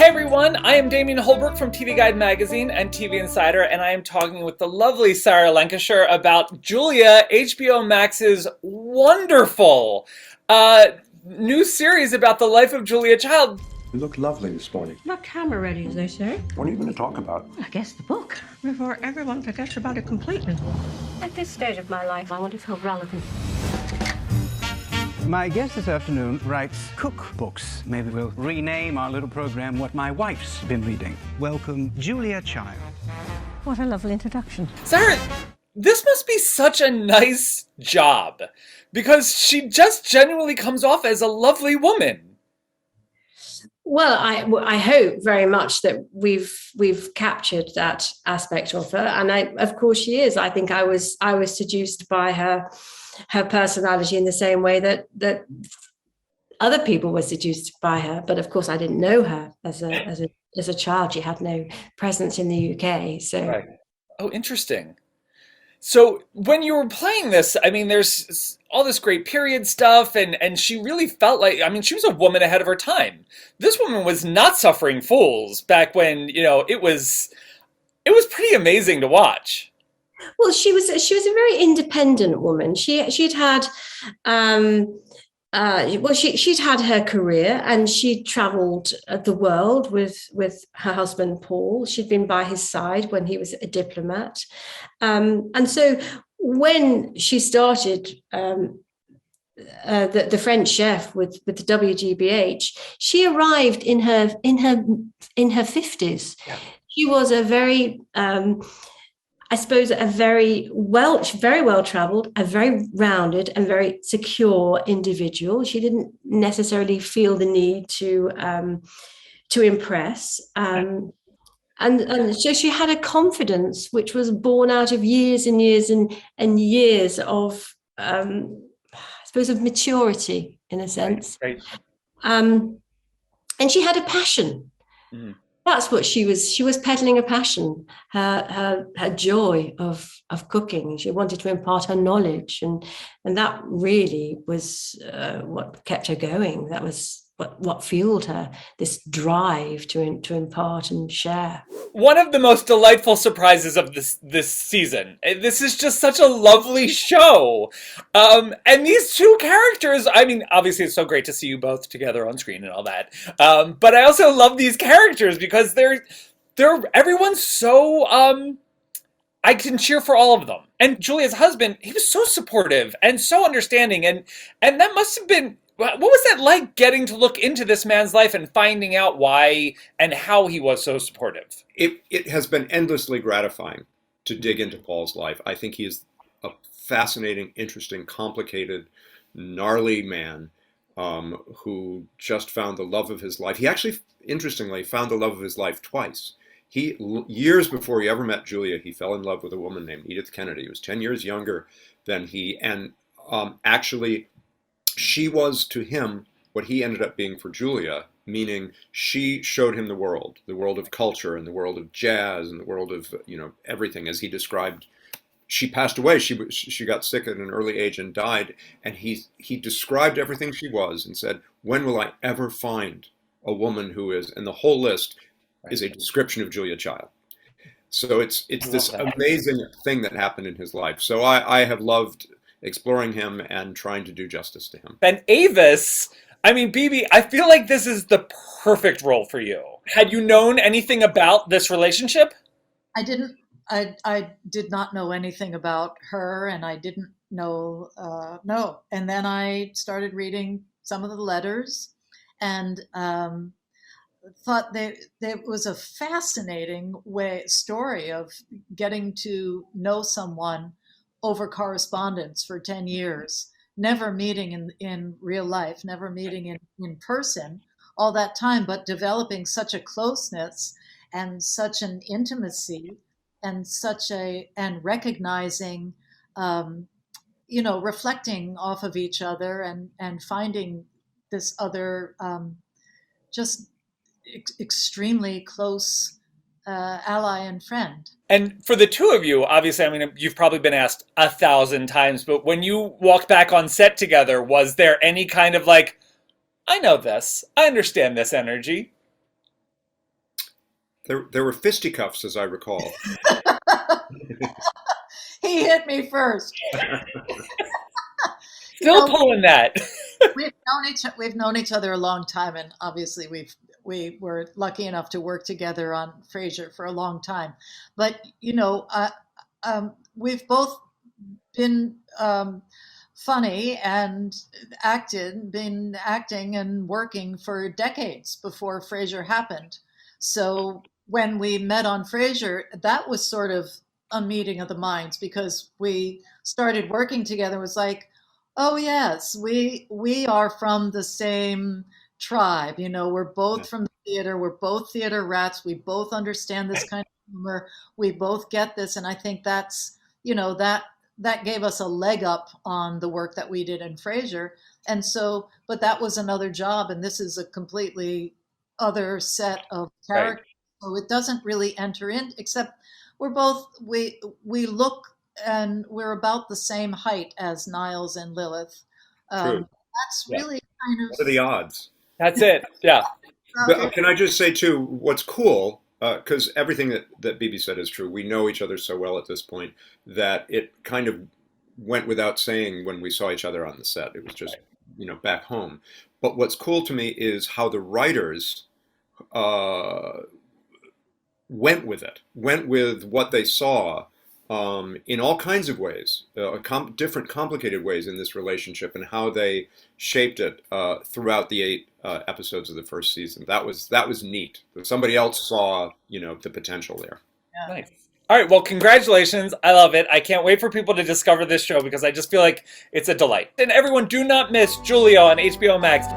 everyone, I am Damien Holbrook from TV Guide Magazine and TV Insider, and I am talking with the lovely Sarah Lancashire about Julia, HBO Max's wonderful new series about the life of Julia Child. You look lovely this morning. Not camera ready, as they say. What are you going to talk about? I guess the book. Before everyone forgets about it completely. At this stage of my life, I want to feel relevant. My guest this afternoon writes cookbooks. Maybe we'll rename our little program What My Wife's Been Reading. Welcome, Julia Child. What a lovely introduction. Sarah, this must be such a nice job, because she just genuinely comes off as a lovely woman. Well, I hope very much that we've captured that aspect of her, and of course she is. I think I was seduced by her personality in the same way that other people were seduced by her. But of course, I didn't know her as a child. She had no presence in the UK. So, right. Oh, interesting. So when you were playing this, I mean, there's all this great period stuff, and she really felt like, I mean, she was a woman ahead of her time. This woman was not suffering fools back when, it was pretty amazing to watch. Well, she was a very independent woman. She'd had she'd had her career, and she travelled the world with her husband Paul. She'd been by his side when he was a diplomat, and so when she started the French chef with the WGBH, she arrived in her 50s. Yeah. She was a very I suppose a very well traveled, a very rounded and very secure individual. She didn't necessarily feel the need to impress, and so she had a confidence which was born out of years and years and years of I suppose of maturity in a sense, right. And she had a passion. Mm. That's what she was peddling, a passion, her joy of cooking. She wanted to impart her knowledge, and that really was what kept her going. That was what fueled her, this drive to impart and share. One of the most delightful surprises of this season. This is just such a lovely show. And these two characters, I mean, obviously it's so great to see you both together on screen and all that. But I also love these characters because they're everyone's so I can cheer for all of them. And Julia's husband, he was so supportive and so understanding, and that must have been, what was that like, getting to look into this man's life and finding out why and how he was so supportive? It has been endlessly gratifying to dig into Paul's life. I think he is a fascinating, interesting, complicated, gnarly man who just found the love of his life. He actually, interestingly, found the love of his life twice. Years before he ever met Julia, he fell in love with a woman named Edith Kennedy, who was 10 years younger than he, and actually she was to him what he ended up being for Julia, meaning she showed him the world of culture and the world of jazz and the world of, everything. As he described, she passed away. She got sick at an early age and died. And he described everything she was and said, when will I ever find a woman who is, and the whole list is a description of Julia Child. So it's this amazing thing that happened in his life. So I have loved exploring him and trying to do justice to him. And Avis, I mean, Bebe, I feel like this is the perfect role for you. Had you known anything about this relationship? I didn't. I did not know anything about her, and I didn't know, no. And then I started reading some of the letters, and thought there was a fascinating story of getting to know someone over correspondence for 10 years, never meeting in real life, never meeting in person all that time, but developing such a closeness and such an intimacy and and recognizing, reflecting off of each other and finding this other just extremely close ally and friend. And for the two of you, obviously, I mean, you've probably been asked 1,000 times, but when you walked back on set together, was there any kind of like, I know this, I understand this energy? There were fisticuffs, as I recall. He hit me first. Still pulling that. We've known each other a long time, and obviously we were lucky enough to work together on Frasier for a long time. But we've both been funny and been acting and working for decades before Frasier happened. So when we met on Frasier, that was sort of a meeting of the minds, because we started working together. It was like, oh yes, we are from the same tribe. We're both from the theater. We're both theater rats. We both understand this kind of humor. We both get this, and I think that's that gave us a leg up on the work that we did in Frasier. And so, but that was another job, and this is a completely other set of characters. Right. So it doesn't really enter in, except we're both we look and we're about the same height as Niles and Lilith. True. That's really kind of... What are the odds? That's it. Yeah. But can I just say too, what's cool, because everything that Bebe said is true. We know each other so well at this point that it kind of went without saying when we saw each other on the set. It was just, back home. But what's cool to me is how the writers went with what they saw in all kinds of ways, different complicated ways in this relationship, and how they shaped it throughout the 8 episodes of the first season. That was neat. Somebody else saw, the potential there. Yeah. Nice. All right, well, congratulations. I love it. I can't wait for people to discover this show because I just feel like it's a delight. And everyone, do not miss Julio on HBO Max.